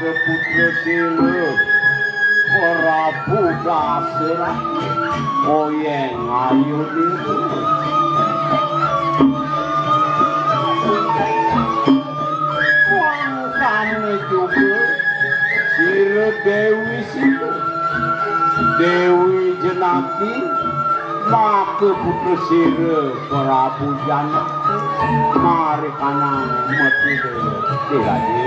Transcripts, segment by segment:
maka putra sira Prabu Dasara oyeng ayu niku wangkane juga sira Dewi Sita Dewi Jenaki maka putra sira Prabu Janaka mari kanang metu Dewi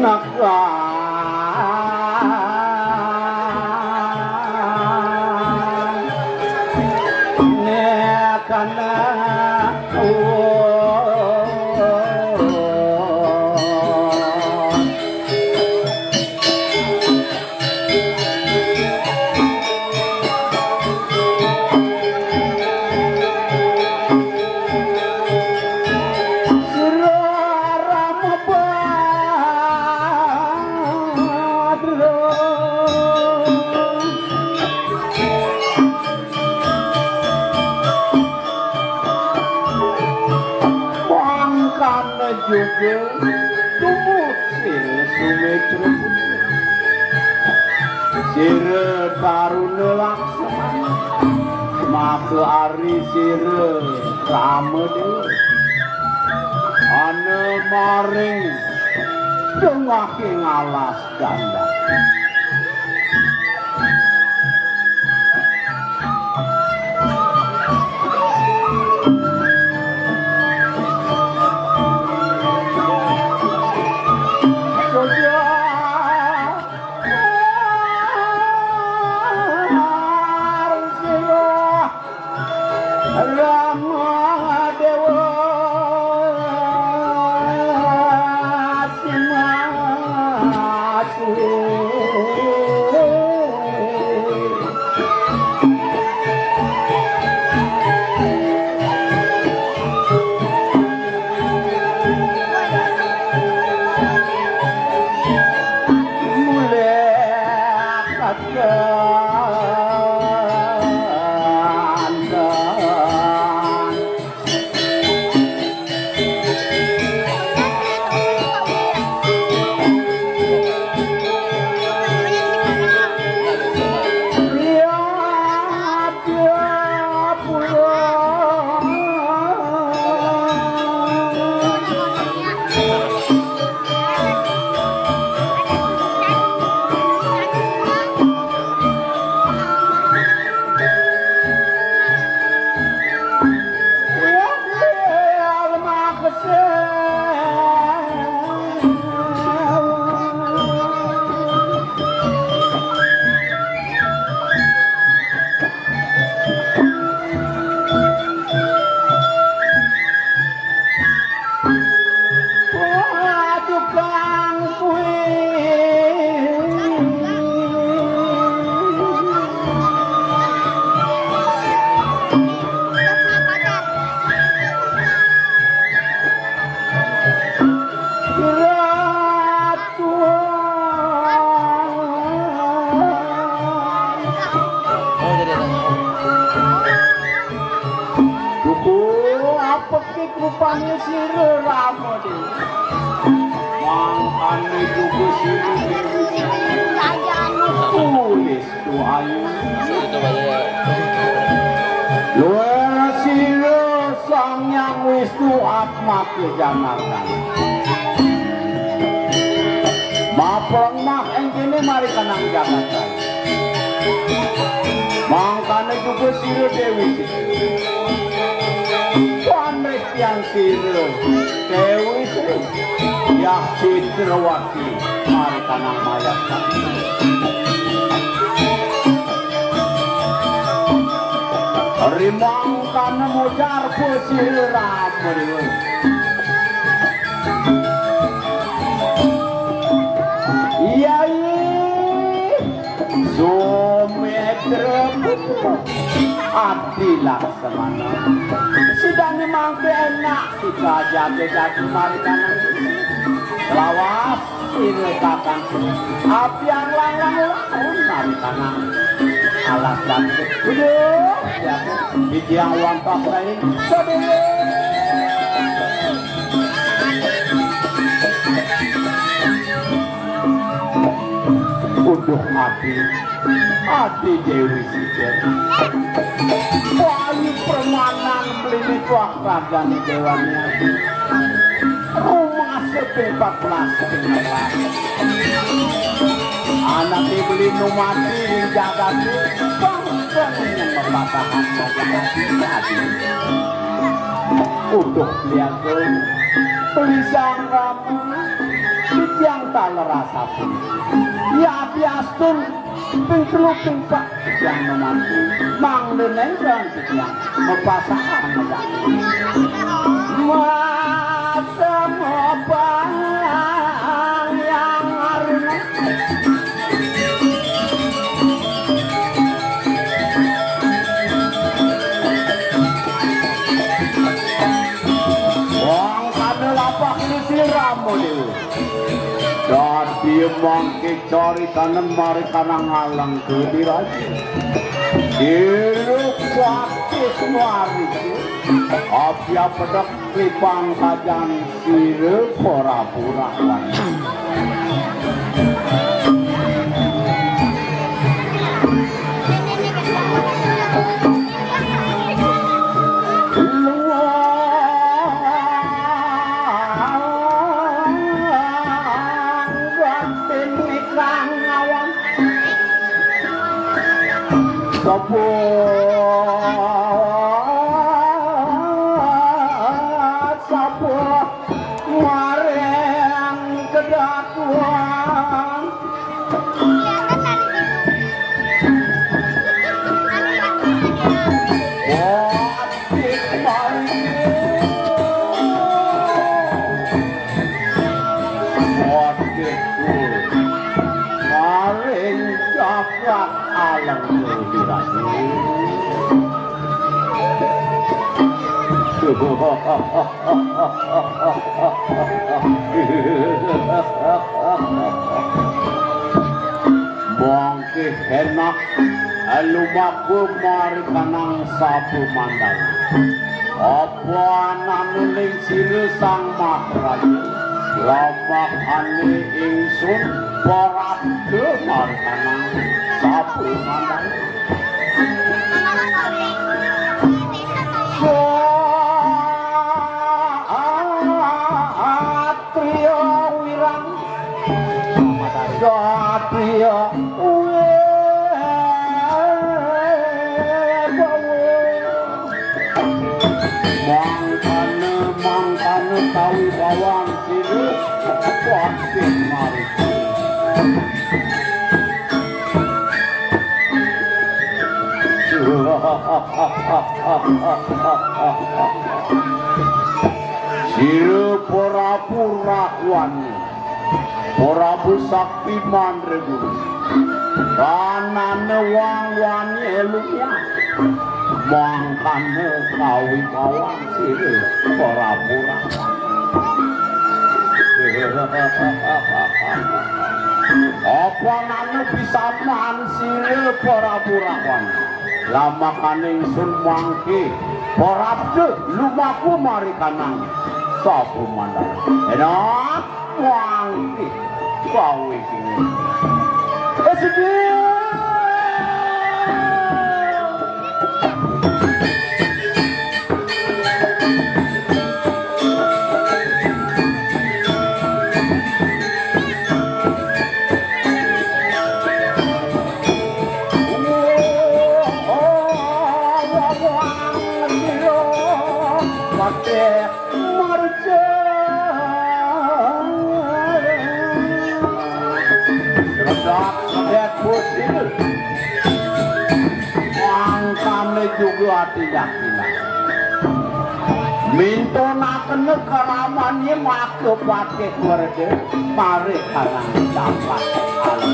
naka nekana juga tumut sira Sumitra Putra sira Taruna Laksmana maka ari sira Ramadewa ana maring dengake ngalas ganda rupanya sira Ramadewa mangkane juga sira tulis doayu luar sira Sang Hyang Wisnu Atmake Janaka maprang mak engkene mari kanang Janaka mangkane juga sira Dewi yang sira Dewi Sri Yah Citrawati mari kanang mayat rimang kana mojar sira Ramadewa Yai Sumitra Putra Abdi Laksamana sidang mangke enak kita jati mari kanan lawas ini kakang api yang lang mari kanan ala sasan udah ya iki yang wontok lain sedih uduh hati Dewi Sijer wali permanan beli tuak ragani dewanya rumah sepepak plastik anak dibeli numati jaga bang yang membatahan hati uduh liago tulisan ramu yang tak lerasa pun ya biastun pengkeluk pengpak yang memantu mang deneng dan yang mempasahan masa mopang yang haruna wong kane lapak nisi ramu dewe dia mangke cari kanan mari kanang alang kediraji hirup waktu semua hari apia pedak lipang kajan sirup pura-pura sapu mareng kedatuan wadik mareng coklat alam dirasi bangke enak lumaku mari kanang sapu mandal apa nanuling siru sang matraja lamak ane ingsun porat ke mari kanang sapu mandal Satria mangkane tawi bawang siru kuatin mari siru pura-pura wani Prabu Sakti Mandreguru kanane wang-wangi elunya mangkane kawi bawang siru pura-pura apa nane bisa man siru pura-pura lama kaning sun mangke porabde lumaku mari kanang sapu mandal enak wangke kawe kini juga keyakinan mintonaken keramannya make pake korde mari karang dapat alam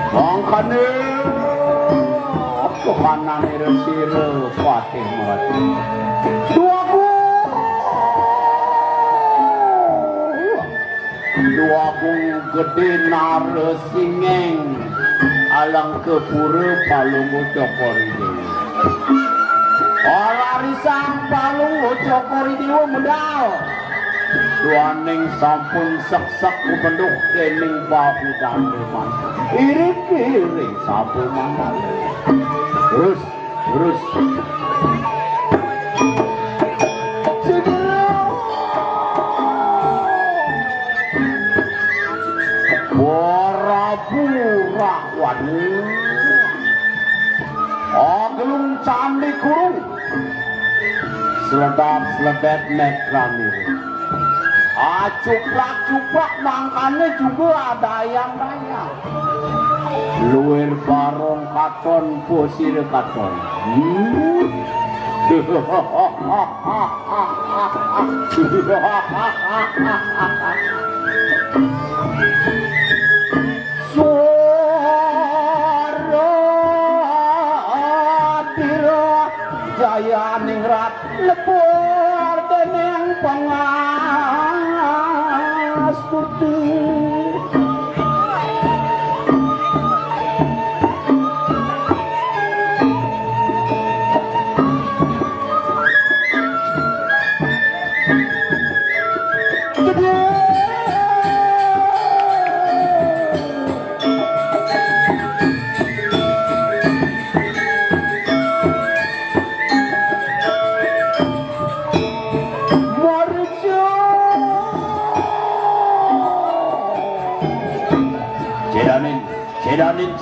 mangkane kemanane sira patih mati duagung gede naresingeng alang kepura palung cokori dewi olarisang palung cokori dewi medal duaning sampun sak-sak kupenduk kening bahu dandeman iring-iring sapu mangal terus Bora-bura gelung candi kurung seledat-seledat nekranir cuplak-cuplak mangkane juga ada ayam-ayam luir barong katon posir katon jaya ningrat lepur dening pengas putih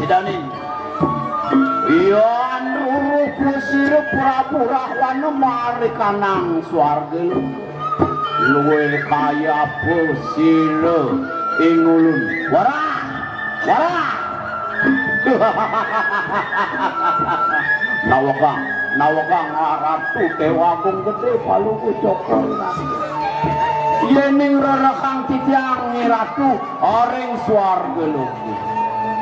Cedanin Iyan ruruh kusir pura-pura wana mari kanang swarga luwe kaya pusir ingulun wara nawakang ngaratu tewagung gede paluku cokor yening rerekang titiang ngiratu orang swarga luku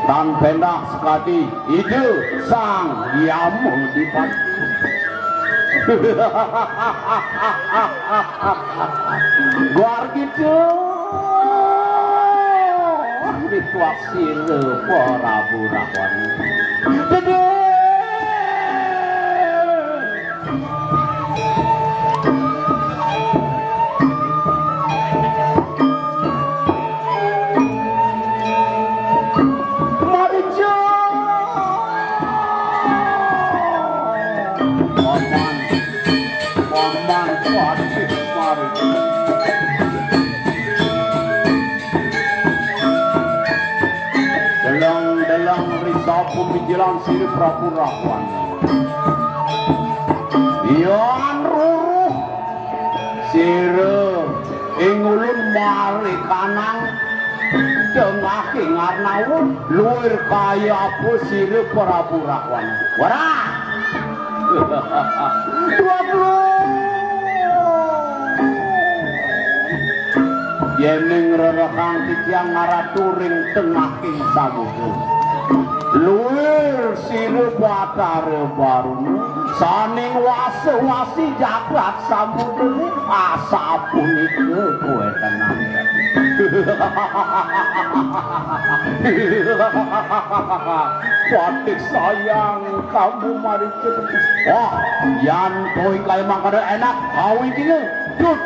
tan pendak sekali ide sang yamu di pati guar gitu dituaksi lepora burawan dede pemikiran siri prapurawan Iyan ruruh siri ingulun mari kanang dengaki ngarnawun luir kaya apa siri prapurawan warah yening rerekang titiang ngaraturing tengahing samudra luir siru batare baru saning wasi jagat samudra asapun itu kowe tenang patik sayang kamu mari cepet wah yan kowe kaya mangkada enak kawi kini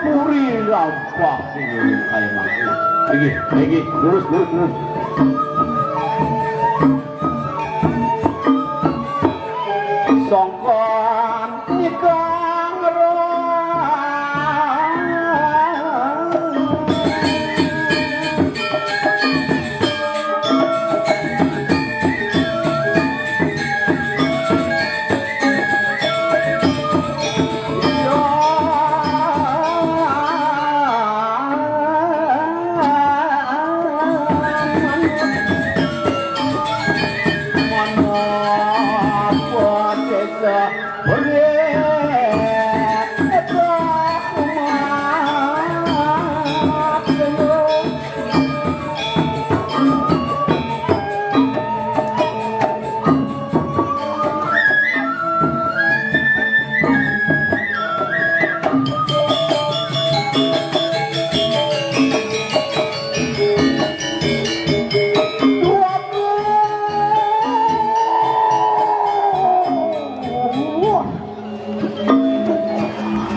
puri rampak ini kaya mangkada lagi lurus songkon nikang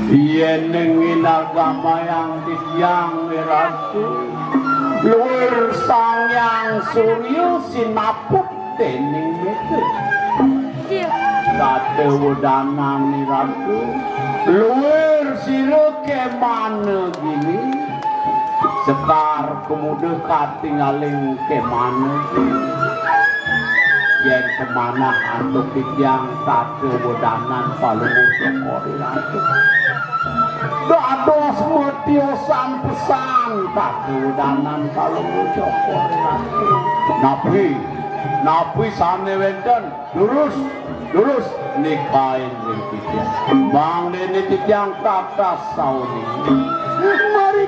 yen ning agama yang tiang ratu luwir Sangyang Surya sinaput dening mete kadewedanan ratu luwir sira kemana gini sekar kemudian katingaling kemana yen kemana antuk tiang kadewedanan palungu sekori ratu dados metiosan pesan kadewedanan palungu sekori ratu napi sane wenten lurus nikahin ring titiang bang dene titiang kata sauni mari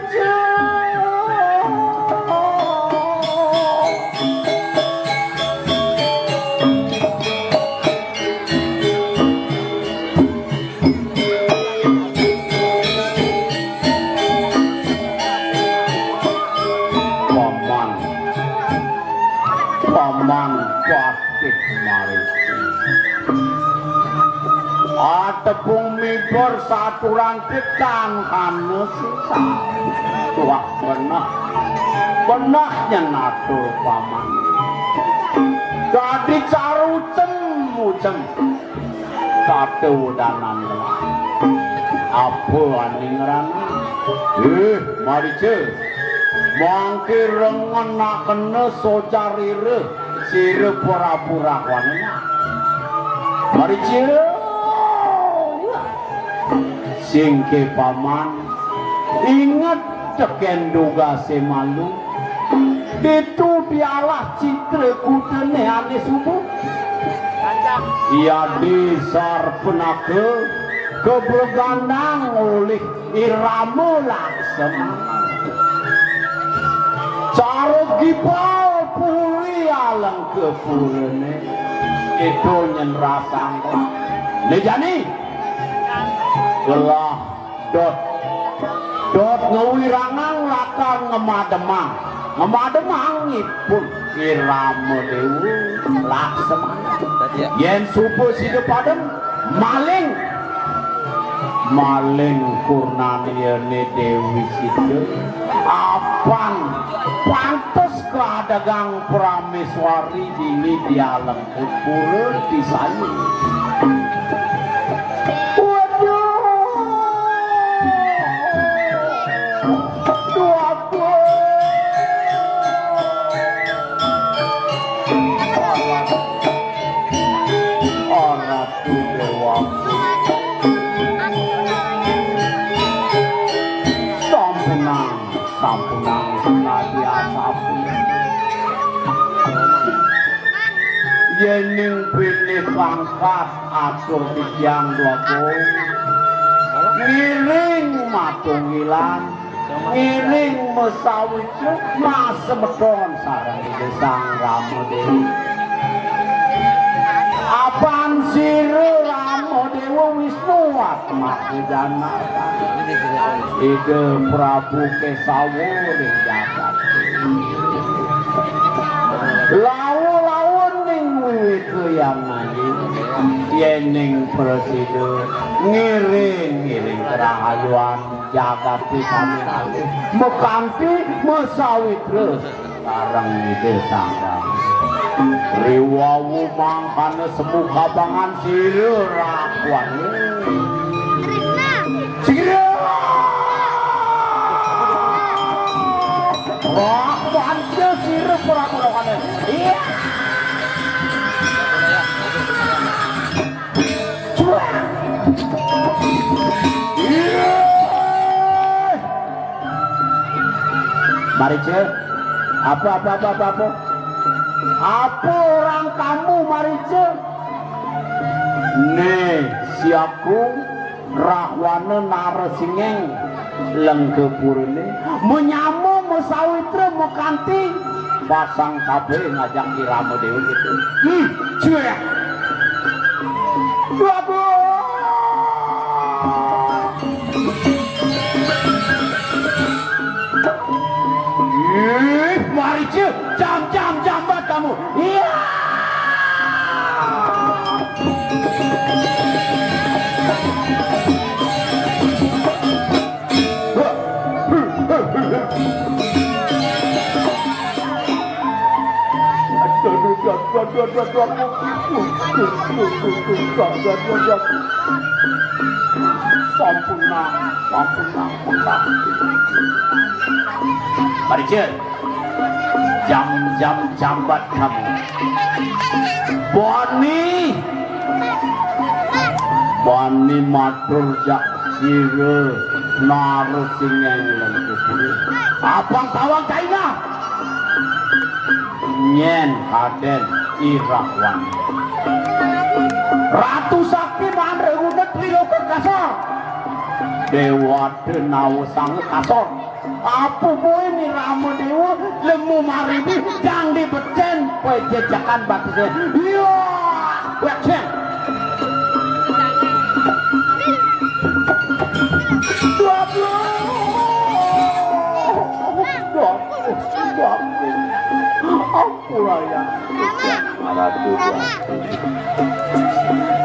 paman patih mari atepung mibur saturan pitan kanu sisa tuah benahnya natur paman jadi carucem kadewedanan apa aningrana mari mangke rengenakene socarire sire pura-pura wanena mari singke paman ingat teken duga semalu itu bialah citra kudene ane subuh ia disar penake kebergandang oleh irama laksana cara gipal puri alang kepurene itu nyen rasang lejani gelah dot ngewirangang lakar ngemademang ngipun irama dewi laksamana yen subuh sida padem maling kurnaniyane dewi sida apan pantes keadagang prameswari dini di alam kupur disayu yening pilih pangkat atur tiang dua ngiring matungilan ngiring mesawit mas semedon sarang di desang Ramodewi apaan sire Ramodewi Wisnu Atmakudana ide Prabu Kesawu ring jagat itu yang nanti yening presiden ngiring kerahayuan jagat pisani nanti mekanti mesawit terus sekarang di desa riwawu mangkana semu kabangan sire rakuan sire rakuan sire pura-pura iya mari cek apa orang kamu mari cek nih siaku rahwana narasingeng lenggepurine menyamu mesawitra mekanti pasang kabe ngajak irama dewi gitu cek mari cek jam buat kamu iya Maricil, jam-jam jambat kamu. Bani matur jak sire narusing yang lengkapuri. Abang tawang China. Nyen Haden Irakwan. Ratu Sakti mandre udah triloka kasar. Dewa Denawa sang kasar. Apa boy ni Rama Dewa lemu maribi jang di becen kowe jejakan batusnya. Iya, wecen.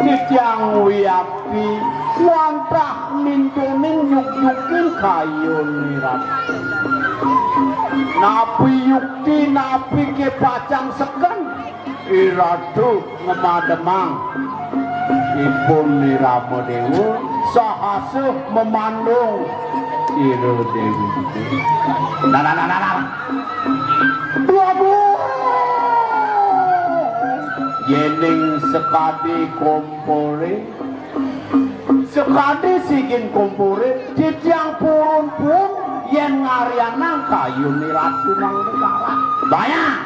Tijang wiyapi wantah mintuning yuk-yukin kayun nirat. Napi yukti napi ke pacang seken iradu ngemademang. Ipun nirama dewa sahasuh memandung ira dewi. Nah. Yening sekadi kompore sekadi sigin kompore jejang purun pun yen ngarianang kayuni ratu nang negara bayang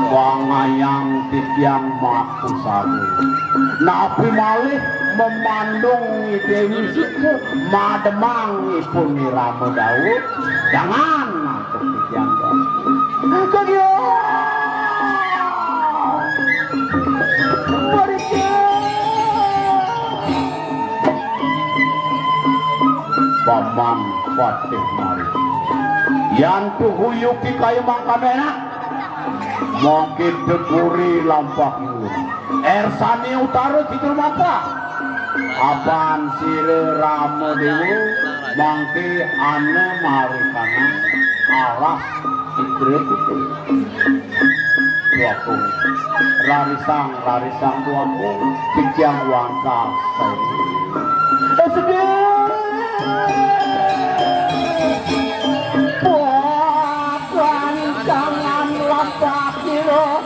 wangayang titiang makusari napi malih memandung dewi siku mademang ipun nirama Daud jangan nantuk titiang kagyo Paman Fatih Mari yang tuhuyuki kayu mangkamena mungkin dekuri lampak yun ersani utara kidul mapa apaan sire Rama Dewa mangki ane marikana alas idrit itu tuaku rarisang tuaku kijang wangka sedih Puan jangan lampak siro